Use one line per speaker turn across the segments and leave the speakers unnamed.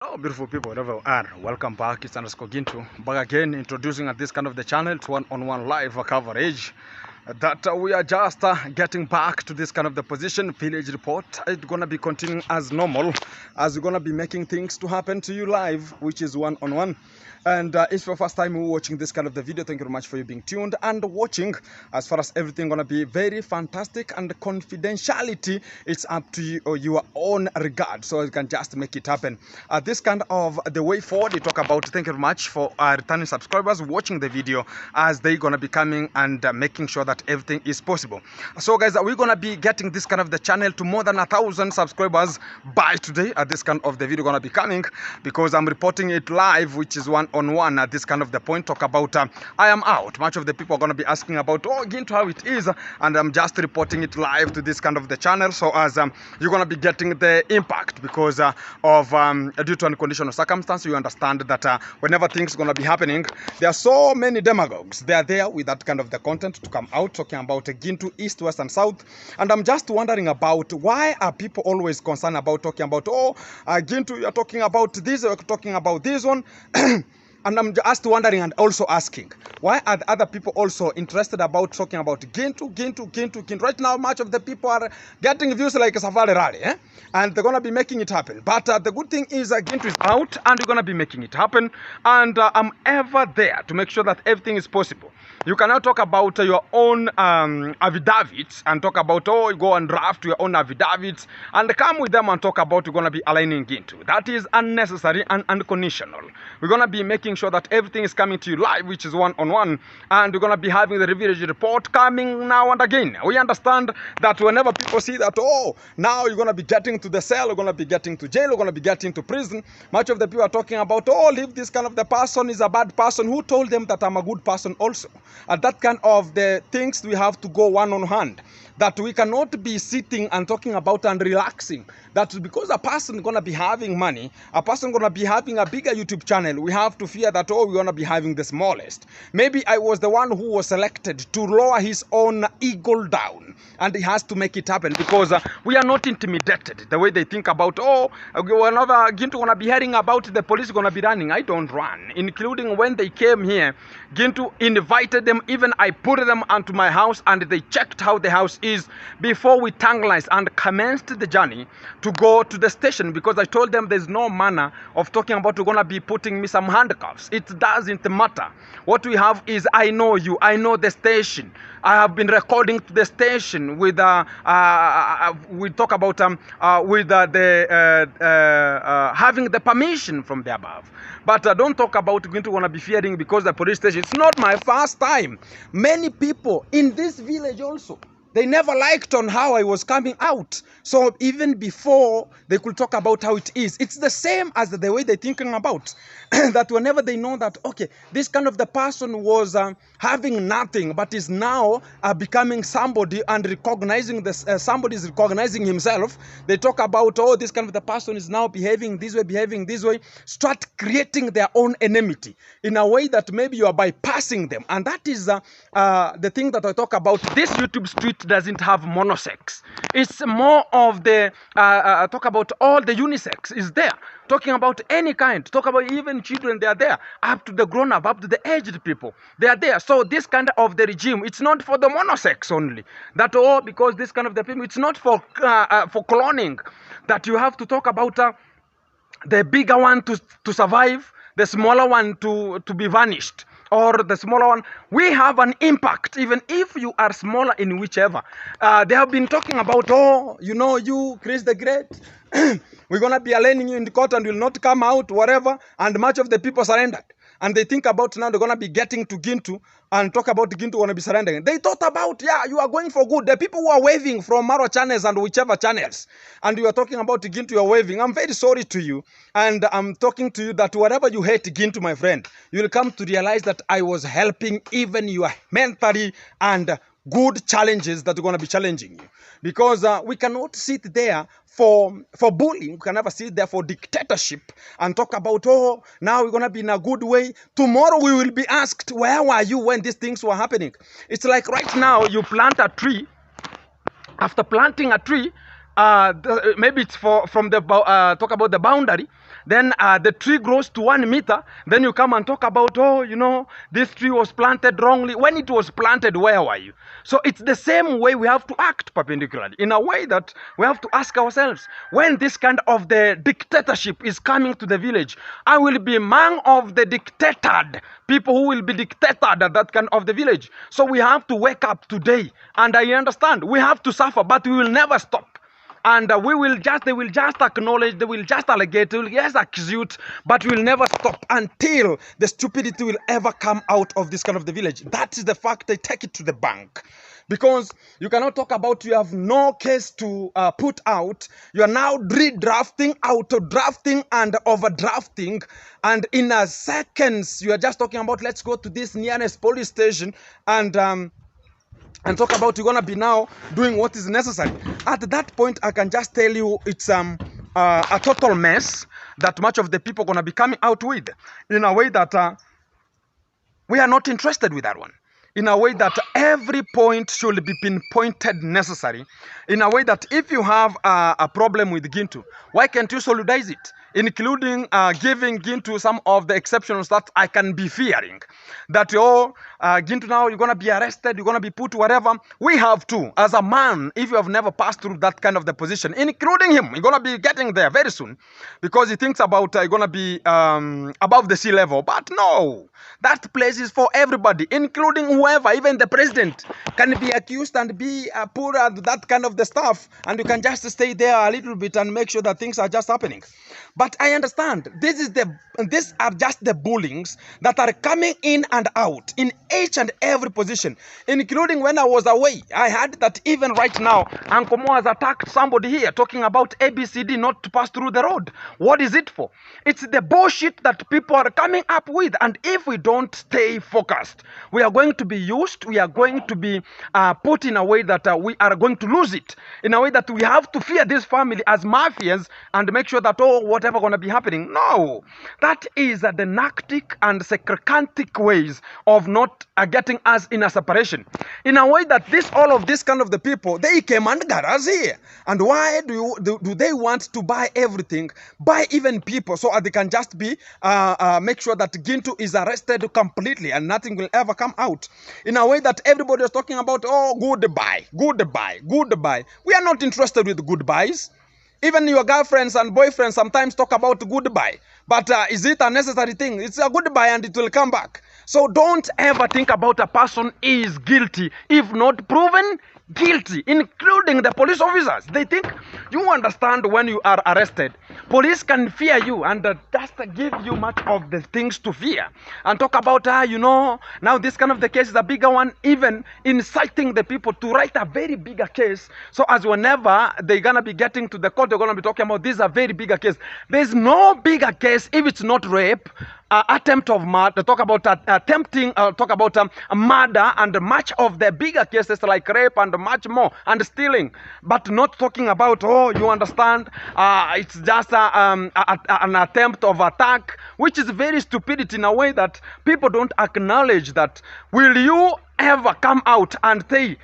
Hello beautiful people, wherever you are, welcome back. It's Gintu back again, introducing at this kind of the channel to one-on-one live coverage that we are just getting back to this kind of the position village report. It's gonna be continuing as normal, as we're gonna be making things to happen to you live, which is one-on-one. And if your first time watching this kind of the video, thank you very much for you being tuned and watching. As far as everything gonna be very fantastic, and confidentiality, it's up to you or your own regard, so you can just make it happen. This kind of the way forward, we talk about. Thank you very much for our returning subscribers watching the video, as they're gonna be coming and making sure that everything is possible. So guys, we're gonna be getting this kind of the channel to more than 1,000 subscribers by today. This kind of the video gonna be coming because I'm reporting it live, which is one-on-one at this kind of the point. Talk about I am out. Much of the people are gonna be asking about Gintu how it is, and I'm just reporting it live to this kind of the channel. So as you're gonna be getting the impact because of due to unconditional circumstance, you understand that whenever things gonna be happening, there are so many demagogues. They are there with that kind of the content to come out talking about Gintu East, West, and South. And I'm just wondering about why are people always concerned about talking about Gintu, you're talking about this, you're talking about this one. And I'm just wondering and also asking, why are the other people also interested about talking about Gintu? Right now, much of the people are getting views like a safari rally, and they're going to be making it happen. But the good thing is Gintu is out, and you're going to be making it happen. And I'm ever there to make sure that everything is possible. You cannot talk about your own affidavits and talk about, you go and draft your own affidavits and come with them and talk about you're going to be aligning Gintu. That is unnecessary and unconditional. We're going to be making sure that everything is coming to you live, which is one-on-one, and we're going to be having the village report coming now and again. We understand that whenever people see that, now you're going to be getting to the cell, you're going to be getting to jail, you're going to be getting to prison, much of the people are talking about, leave this kind of the person is a bad person. Who told them that I'm a good person also? And that kind of the things we have to go one on hand. That we cannot be sitting and talking about and relaxing. That because a person gonna be having money, a person gonna be having a bigger YouTube channel, we have to fear that we're gonna be having the smallest. Maybe I was the one who was selected to lower his own ego down, and he has to make it happen because we are not intimidated the way they think about. Whenever Gintu gonna be hearing about the police gonna be running, I don't run. Including when they came here, Gintu invited them. Even I put them onto my house, and they checked how the house is before we tangalized and commenced the journey to go to the station, because I told them there's no manner of talking about you're gonna be putting me some handcuffs. It doesn't matter. What we have is I know you, I know the station. I have been recording to the station with we talk about having the permission from the above. But don't talk about going to wanna be fearing because the police station. It's not my first time. Many people in this village also, they never liked on how I was coming out. So even before they could talk about how it is, it's the same as the way they're thinking about. That whenever they know that, okay, this kind of the person was having nothing, but is now becoming somebody and recognizing this, somebody is recognizing himself. They talk about, this kind of the person is now behaving this way, start creating their own enmity in a way that maybe you are bypassing them. And that is the thing that I talk about. This YouTube street doesn't have monosex. It's more of the talk about all the unisex is there. Talking about any kind, talk about even children, they are there, up to the grown up, up to the aged people, they are there. So this kind of the regime, it's not for the monosex only. That because this kind of the people, it's not for cloning. That you have to talk about the bigger one to survive, the smaller one to be vanished. Or the smaller one, we have an impact even if you are smaller in whichever. They have been talking about, you, Chris the Great, we're going to be aligning you in the court and will not come out, whatever. And much of the people surrendered. And they think about now they're going to be getting to Gintu and talk about Gintu going to be surrendering. They thought about, you are going for good. The people who are waving from Maro channels and whichever channels, and you are talking about Gintu, you are waving. I'm very sorry to you. And I'm talking to you that wherever you hate Gintu, my friend, you will come to realize that I was helping even your mentally and good challenges that are going to be challenging you. Because we cannot sit there for bullying. We can never sit there for dictatorship and talk about, now we're going to be in a good way. Tomorrow we will be asked, where were you when these things were happening? It's like right now you plant a tree. After planting a tree, maybe it's from the talk about the boundary, then the tree grows to 1 meter, then you come and talk about, oh, you know, this tree was planted wrongly. When it was planted, where were you? So it's the same way we have to act perpendicularly, in a way that we have to ask ourselves, when this kind of the dictatorship is coming to the village, I will be among of the dictated people who will be dictated at that kind of the village. So we have to wake up today, and I understand we have to suffer, but we will never stop. And they will just acknowledge, they will just allegate, they will just accuse, but we will never stop until the stupidity will ever come out of this kind of the village. That is the fact. They take it to the bank. Because you cannot talk about you have no case to put out. You are now redrafting, auto-drafting, and overdrafting. And in a seconds, you are just talking about, let's go to this nearest police station and talk about you're gonna be now doing what is necessary. At that point, I can just tell you it's a total mess that much of the people gonna be coming out with, in a way that we are not interested with that one. In a way that every point should be pinpointed necessary. In a way that if you have a problem with Gintu, why can't you solidarize it? Including giving Gintu some of the exceptions that I can be fearing. That, oh, Gintu, now you're going to be arrested, you're going to be put wherever. We have to, as a man, if you have never passed through that kind of the position, including him, you're going to be getting there very soon. Because he thinks about you're going to be above the sea level. But no, that place is for everybody, including whoever, even the president can be accused and be put at that kind of the stuff. And you can just stay there a little bit and make sure that things are just happening. But I understand these are just the bullings that are coming in and out in each and every position, including when I was away. I heard that even right now, Uncle Mo has attacked somebody here talking about ABCD not to pass through the road. What is it for? It's the bullshit that people are coming up with. And if we don't stay focused, we are going to be used. We are going to be put in a way that we are going to lose it. In a way that we have to fear this family as mafias and make sure that, oh, whatever going to be happening. No, that is the narcotic and sycophantic ways of not getting us in a separation. In a way that all of this kind of the people, they came and got us here. And why do they want to buy everything, buy even people, so they can just be make sure that Gintu is arrested completely and nothing will ever come out. In a way that everybody is talking about, oh, goodbye, goodbye, goodbye. We are not interested with goodbyes. Even your girlfriends and boyfriends sometimes talk about goodbye. But is it a necessary thing? It's a goodbye and it will come back. So don't ever think about a person is guilty if not proven guilty, including the police officers. They think you understand when you are arrested. Police can fear you and just give you much of the things to fear. And talk about, you know, now this kind of the case is a bigger one, even inciting the people to write a very bigger case. So as whenever they're going to be getting to the court, they're going to be talking about this is a very bigger case. There's no bigger case if it's not rape, attempt of murder, talk about attempting, talk about murder, and much of the bigger cases like rape and much more, and stealing, but not talking about, oh, you understand, it's just an attempt of attack, which is very stupidity in a way that people don't acknowledge that. Will you ever come out and say,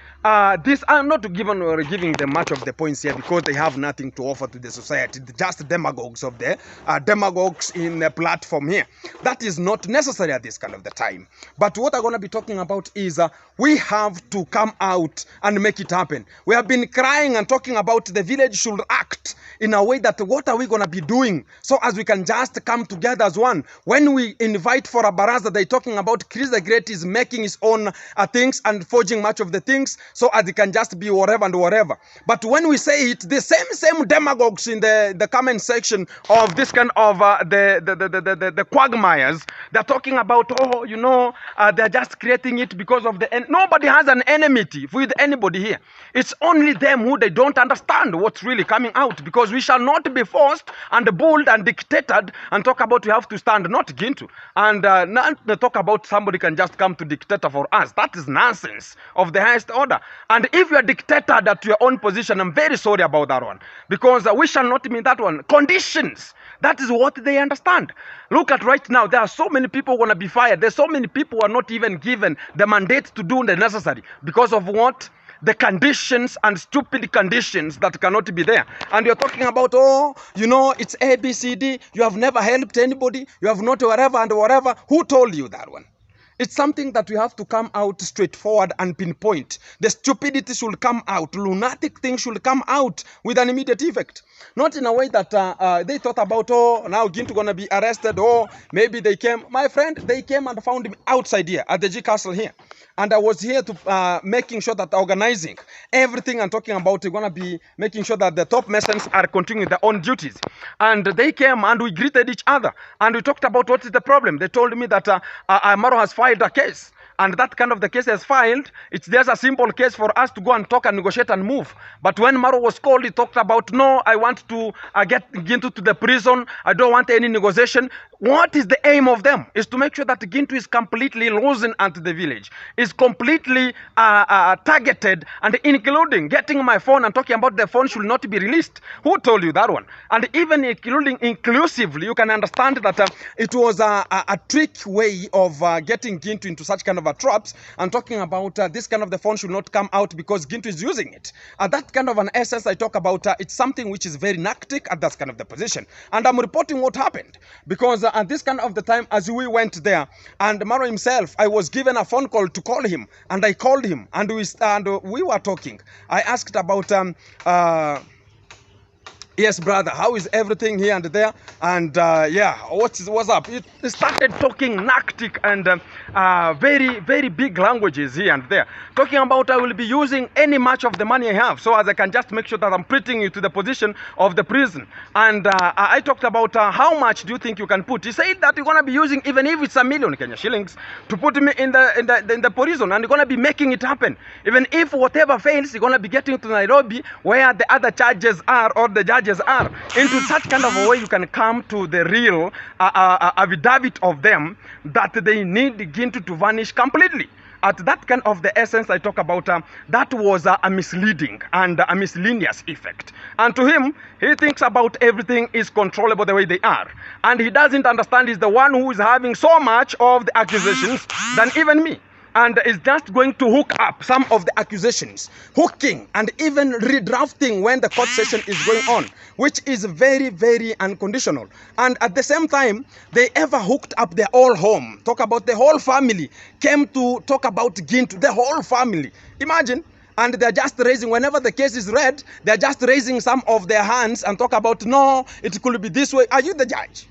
this? I'm not giving them much of the points here because they have nothing to offer to the society. Just demagogues of the demagogues in the platform here. That is not necessary at this kind of the time. But what I'm going to be talking about is we have to come out and make it happen. We have been crying and talking about the village should act in a way that what are we going to be doing so as we can just come together as one. When we invite for a baraza, they're talking about Chris the Great is making his own things and forging much of the things so as it can just be whatever and whatever. But when we say it, the same demagogues in the comment section of this kind of the quagmires, they're talking about, oh, you know, they're just creating it because of nobody has an enmity with anybody here. It's only them who they don't understand what's really coming out, because we shall not be forced and bullied and dictated and talk about we have to stand, not Gintu, and not talk about somebody can just come to dictator for us. That is nonsense of the highest order. And if you are dictated at your own position, I'm very sorry about that one, because we shall not mean that one. Conditions. That is what they understand. Look at right now, there are so many people going to be fired. There's so many people who are not even given the mandate to do the necessary. Because of what? the conditions and stupid conditions that cannot be there. And you're talking about, oh, you know, it's A, B, C, D. You have never helped anybody. You have not whatever and whatever. Who told you that one? It's something that we have to come out straightforward and pinpoint. The stupidity should come out. Lunatic things should come out with an immediate effect. Not in a way that they thought about, oh, now Gintu going to be arrested, or maybe they came. My friend, they came and found him outside here at the G Castle here. And I was here to making sure that organizing everything and talking about going to be making sure that the top Masons are continuing their own duties. And they came and we greeted each other. And we talked about what is the problem. They told me that Maro has filed a case. And that kind of the case is filed. It's just a simple case for us to go and talk and negotiate and move. But when Maro was called, he talked about, no, I want to get Gintu to the prison. I don't want any negotiation. What is the aim of them? Is to make sure that Gintu is completely losing into the village. Is completely targeted, and including getting my phone and talking about the phone should not be released. Who told you that one? And even including inclusively, you can understand that it was a trick way of getting Gintu into such kind of traps and talking about this kind of the phone should not come out because Gintu is using it. That kind of an essence I talk about, it's something which is very narcotic at that kind of the position. And I'm reporting what happened because at this kind of the time as we went there and Maro himself, I was given a phone call to call him and I called him and we were talking. I asked about yes, brother, how is everything here and there? And yeah, what's up? It started talking narcotic and very, very big languages here and there. Talking about I will be using any much of the money I have so as I can just make sure that I'm putting you to the position of the prison. And I talked about how much do you think you can put? He said that you're going to be using, even if it's 1 million Kenya shillings, to put me in the prison, and you're going to be making it happen. Even if whatever fails, you're going to be getting to Nairobi where the other charges are or the judges are. Into such kind of a way you can come to the real affidavit of them that they need Gintu to vanish completely. At that kind of the essence I talk about, that was a misleading and a miscellaneous effect. And to him, he thinks about everything is controllable the way they are. And he doesn't understand he's the one who is having so much of the accusations than even me. And is just going to hook up some of the accusations, hooking and even redrafting when the court session is going on, which is very, very unconditional. And at the same time, they ever hooked up their whole home. Talk about the whole family, came to talk about Gintu, the whole family. Imagine. And they're just raising, whenever the case is read, they're just raising some of their hands and talk about, no, it could be this way. Are you the judge?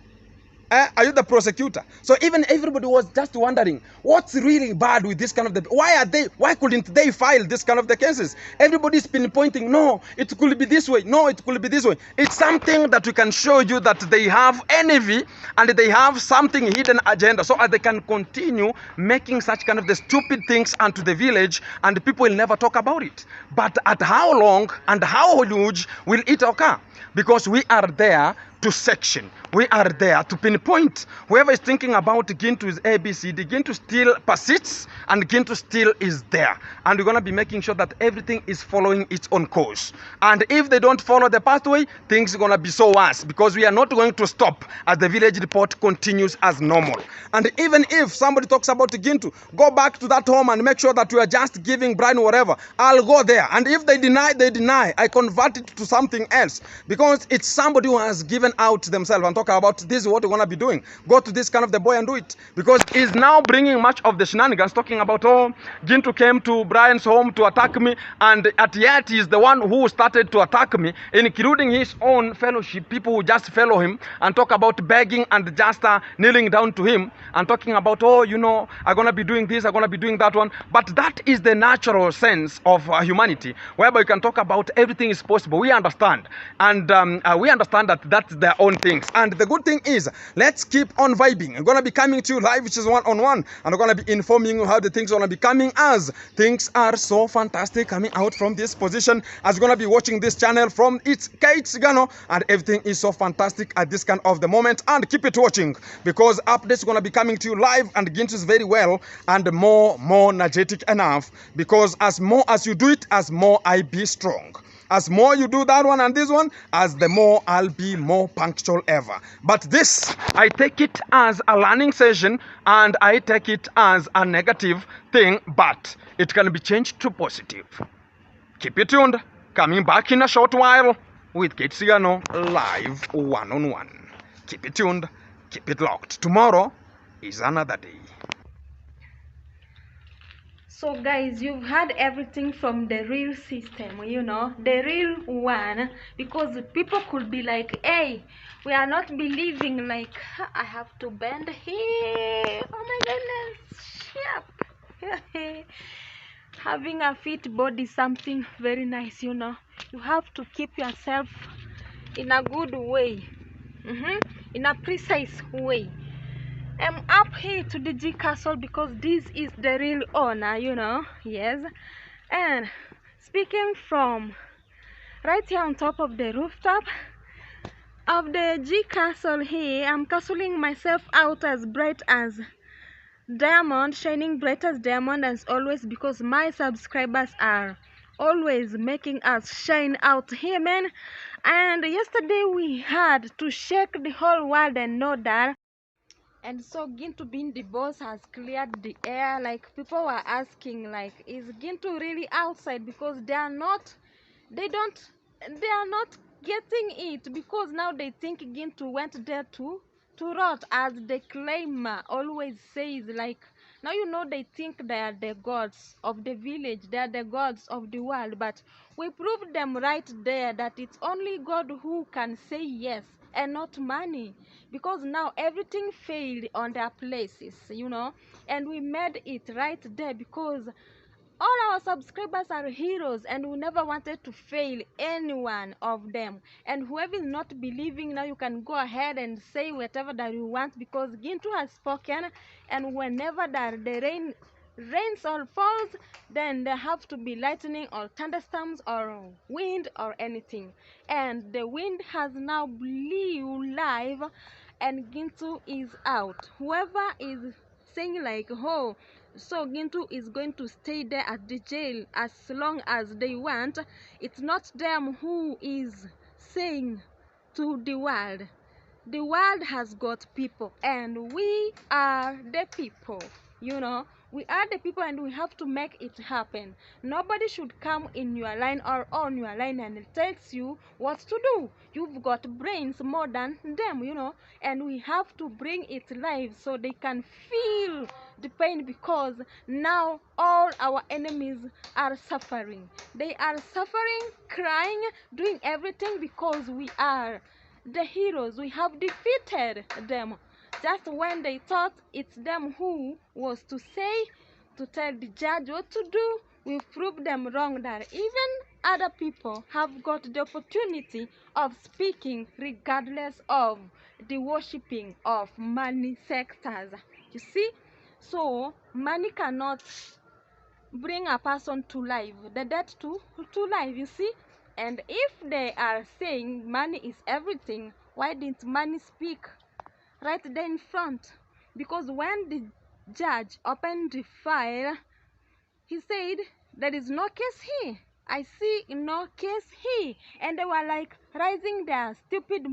Are you the prosecutor? So even everybody was just wondering, what's really bad with this kind of why couldn't they file this kind of the cases? Everybody's pinpointing, no, it could be this way, no, it could be this way. It's something that we can show you that they have envy and they have something hidden agenda so that they can continue making such kind of the stupid things unto the village and people will never talk about it. But at how long and how huge will it occur? Because we are there to section. We are there to pinpoint. Whoever is thinking about Gintu is ABCD, Gintu still persists and Gintu still is there. And we're going to be making sure that everything is following its own course. And if they don't follow the pathway, things are going to be so worse because we are not going to stop as the village report continues as normal. And even if somebody talks about Gintu, go back to that home and make sure that we are just giving Brian whatever. I'll go there. And if they deny, they deny. I convert it to something else because it's somebody who has given out themselves and talk about this is what we're going to be doing. Go to this kind of the boy and do it. Because he's now bringing much of the shenanigans, talking about, oh, Gintu came to Brian's home to attack me, and at yet he's the one who started to attack me, including his own fellowship, people who just follow him and talk about begging and just kneeling down to him and talking about, oh, you know, I'm going to be doing this, I'm going to be doing that one. But that is the natural sense of humanity, whereby you can talk about everything is possible. We understand. And we understand that that's their own things. And the good thing is, let's keep on vibing. I'm going to be coming to you live, which is one-on-one. And I'm going to be informing you how the things are going to be coming as things are so fantastic coming out from this position. As you're going to be watching this channel from its Kate's Gano. And everything is so fantastic at this kind of the moment. And keep it watching because updates are going to be coming to you live and Gintu is very well and more energetic enough because as more as you do it, as more I be strong. As more you do that one and this one, as the more I'll be more punctual ever. But this, I take it as a learning session and I take it as a negative thing, but it can be changed to positive. Keep it tuned. Coming back in a short while with Kate Sigano live one-on-one. Keep it tuned. Keep it locked. Tomorrow is another day.
So guys, you've heard everything from the real system, the real one, because people could be like, hey, we are not believing, like, I have to bend here, oh my goodness, yep. Having a fit body is something very nice, you have to keep yourself in a good way, in a precise way. I'm up here to the G Castle because this is the real owner, yes. And speaking from right here on top of the rooftop of the G Castle here, I'm castling myself out as bright as diamond, shining bright as diamond as always, because my subscribers are always making us shine out here, man. And yesterday we had to shake the whole world and know that. And so Gintu being the boss has cleared the air. Like, people were asking, like, is Gintu really outside? Because they are not getting it, because now they think Gintu went there to rot, as the claimer always says. Like, now they think they are the gods of the village, they are the gods of the world, but we proved them right there that it's only God who can say yes and not money, because now everything failed on their places, and we made it right there, because all our subscribers are heroes and we never wanted to fail any one of them. And whoever is not believing, now you can go ahead and say whatever that you want, because Gintu has spoken, and whenever the rain rains or falls, then there have to be lightning or thunderstorms or wind or anything. And the wind has now blew live and Gintu is out. Whoever is saying like, oh, so Gintu is going to stay there at the jail as long as they want, it's not them who is saying to the world. The world has got people and we are the people, we are the people, and we have to make it happen. Nobody should come in your line or on your line and it tells you what to do. You've got brains more than them, and we have to bring it live so they can feel the pain, because now all our enemies are suffering. They are suffering, crying, doing everything, because we are the heroes. We have defeated them. Just when they thought it's them who was to say, to tell the judge what to do, we proved them wrong, that even other people have got the opportunity of speaking regardless of the worshipping of money sectors. You see? So money cannot bring a person to life, the dead to life, you see. And if they are saying money is everything, why didn't money speak right there in front? Because when the judge opened the file, he said there is no case here, I see no case here. And they were like raising their stupid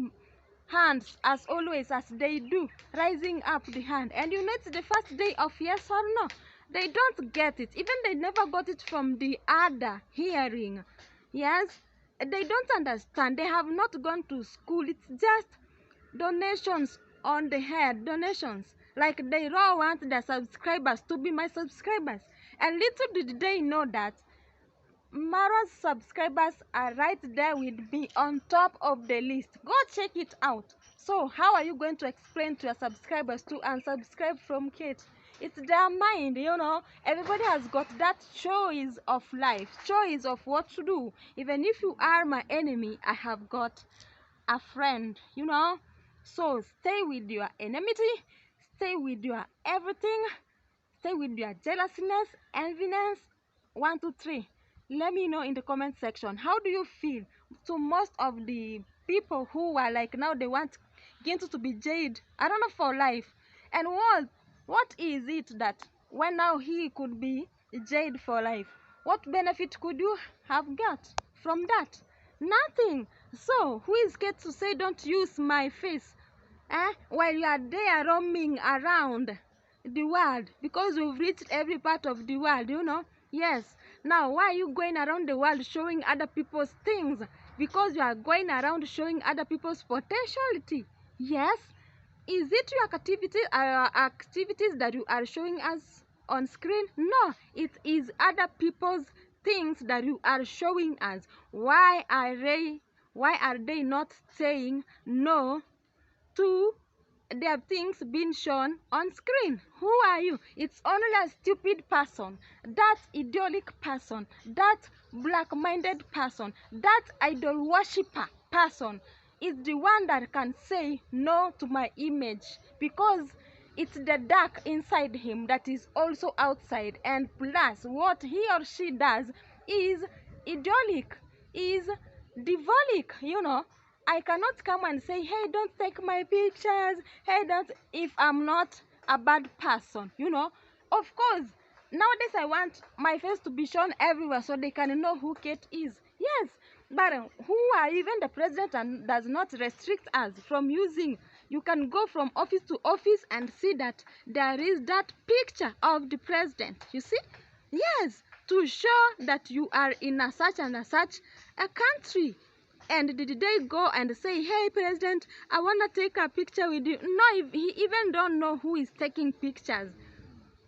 hands as always, as they do, rising up the hand. And it's the first day of yes or no. They don't get it. Even they never got it from the other hearing. Yes, they don't understand. They have not gone to school. It's just donations on the head, donations. Like, they all want their subscribers to be my subscribers. And little did they know that Maro's subscribers are right there with me on top of the list. Go check it out. So how are you going to explain to your subscribers to unsubscribe from Kate? It's their mind, Everybody has got that choice of life, choice of what to do. Even if you are my enemy, I have got a friend, So stay with your enmity, stay with your everything, stay with your jealousness, enviness. 1, 2, 3. Let me know in the comment section. How do you feel? So most of the people who are like, now they want Gintu to be jailed, I don't know, for life. And what is it that when now he could be jailed for life? What benefit could you have got from that? Nothing. So who is scared to say don't use my face while you are there roaming around the world, because we've reached every part of the world, Yes, Now, why are you going around the world showing other people's things? Because you are going around showing other people's potentiality. Yes. Is it your activities that you are showing us on screen? No, it is other people's things that you are showing us. Why are they not saying no to their things being shown on screen? Who are you? It's only a stupid person, that idyllic person, that black-minded person, that idol worshipper person is the one that can say no to my image, because it's the dark inside him that is also outside, and plus what he or she does is idyllic, is diabolic, you know. I cannot come and say, hey, don't take my pictures, hey, don't, if I'm not a bad person, you know. Of course, nowadays I want my face to be shown everywhere so they can know who Kate is. Yes, but who are even the president and does not restrict us from using. You can go from office to office and see that there is that picture of the president, you see. Yes, to show that you are in a such and a such a country. And did they go and say, hey, president, I want to take a picture with you? No, if he even don't know who is taking pictures,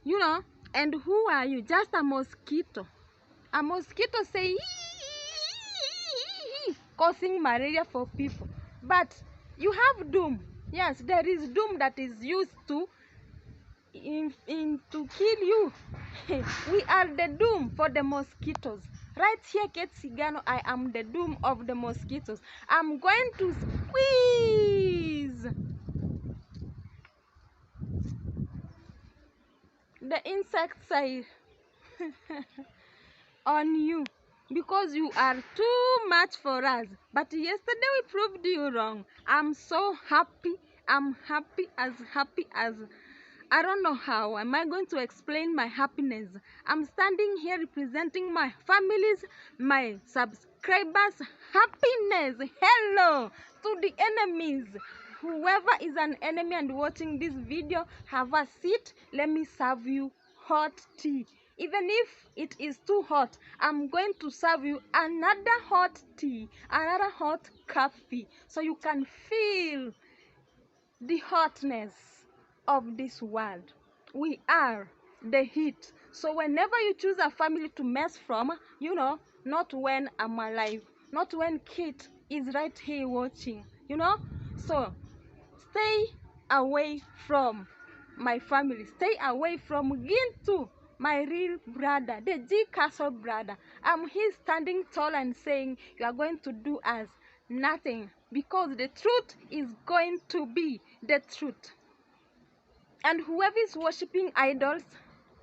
you know. And who are you? Just a mosquito. A mosquito say, causing malaria for people. But you have doom. Yes, there is doom that is used to to kill you. We are the doom for the mosquitoes. Right here, Kate Sigano, I am the doom of the mosquitoes. I'm going to squeeze the insecticide on you, because you are too much for us. But yesterday we proved you wrong. I'm so happy. I'm happy as I don't know how am I going to explain my happiness. I'm standing here representing my families, my subscribers' happiness. Hello to the enemies. Whoever is an enemy and watching this video, have a seat. Let me serve you hot tea. Even if it is too hot, I'm going to serve you another hot tea, another hot coffee, so you can feel the hotness of this world. We are the heat. So whenever you choose a family to mess from, you know, not when I'm alive, not when Kate is right here watching, you know. So stay away from my family. Stay away from Gintu, my real brother, the G Castle brother. I'm here standing tall and saying you are going to do us nothing, because the truth is going to be the truth. And whoever is worshiping idols,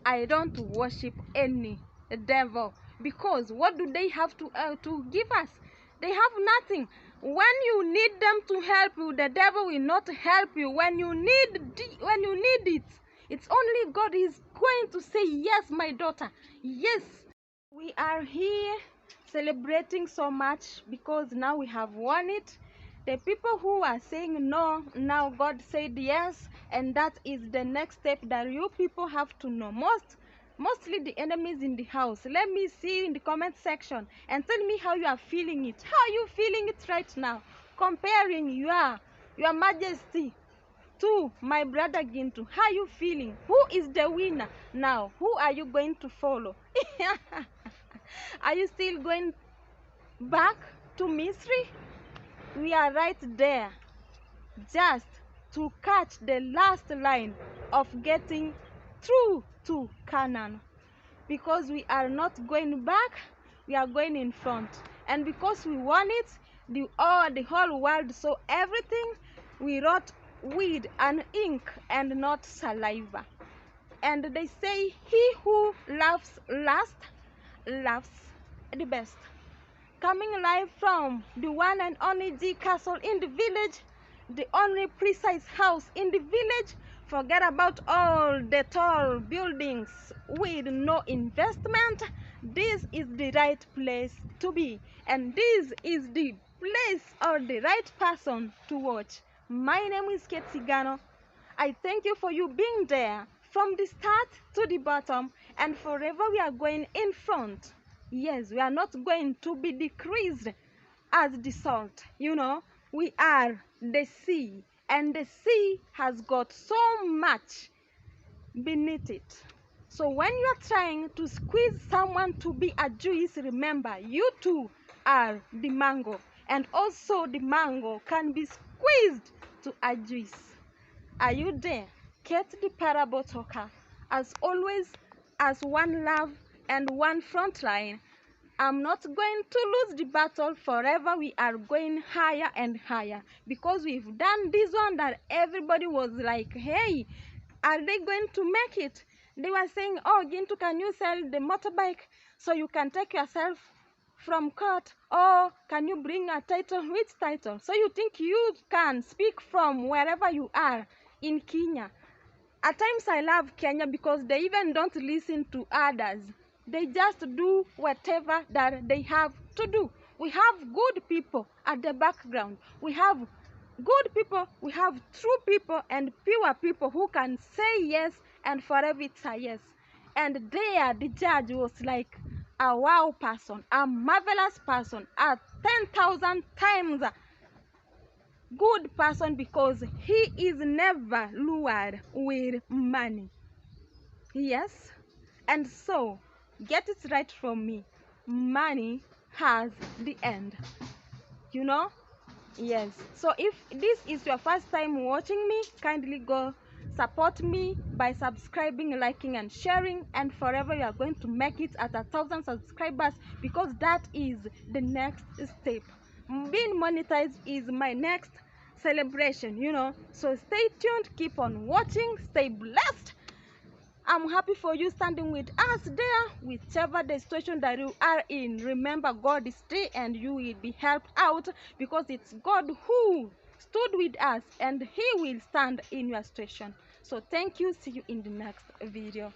I don't worship any devil, because what do they have to give us? They have nothing. When you need them to help you, the devil will not help you. When you need it, it's only God is going to say, yes, my daughter, yes. We are here celebrating so much because now we have won it. The people who are saying no, now God said yes, and that is the next step that you people have to know. Mostly the enemies in the house. Let me see in the comment section and tell me how you are feeling it. How are you feeling it right now? Comparing your majesty to my brother Gintu. How are you feeling? Who is the winner now? Who are you going to follow? Are you still going back to Misri? We are right there, just to catch the last line of getting through to Canaan. Because we are not going back, we are going in front. And because we won it, the whole world saw everything. We wrote with an ink and not saliva. And they say, he who laughs last laughs the best. Coming live from the one and only G Castle in the village, the only precise house in the village. Forget about all the tall buildings with no investment. This is the right place to be, and this is the place or the right person to watch. My name is Kate Sigano. I thank you for you being there from the start to the bottom, and forever we are going in front. Yes, we are not going to be decreased as the salt. We are the sea, and the sea has got so much beneath it. So when you are trying to squeeze someone to be a juice, remember you too are the mango, and also the mango can be squeezed to a juice. Are you there? Kate the parable talker, as always, as one love and one front line. I'm not going to lose the battle forever. We are going higher and higher because we've done this one that everybody was like, hey, are they going to make it? They were saying, oh, Gintu, can you sell the motorbike so you can take yourself from court? Or can you bring a title? Which title? So you think you can speak from wherever you are in Kenya? At times I love Kenya because they even don't listen to others. They just do whatever that they have to do. We have good people at the background. We have good people, we have true people and pure people who can say yes and forever it's a yes. And there the judge was like a wow person, a marvelous person, a 10,000 times good person because he is never lured with money. Yes, and so get it right from me. Money has the end. You know? Yes. So if this is your first time watching me, kindly go support me by subscribing, liking, and sharing. And forever you are going to make it at 1,000 subscribers because that is the next step. Being monetized is my next celebration. So stay tuned, keep on watching, stay blessed. I'm happy for you standing with us there, whichever the situation that you are in. Remember, God is there and you will be helped out because it's God who stood with us and He will stand in your situation. So thank you. See you in the next video.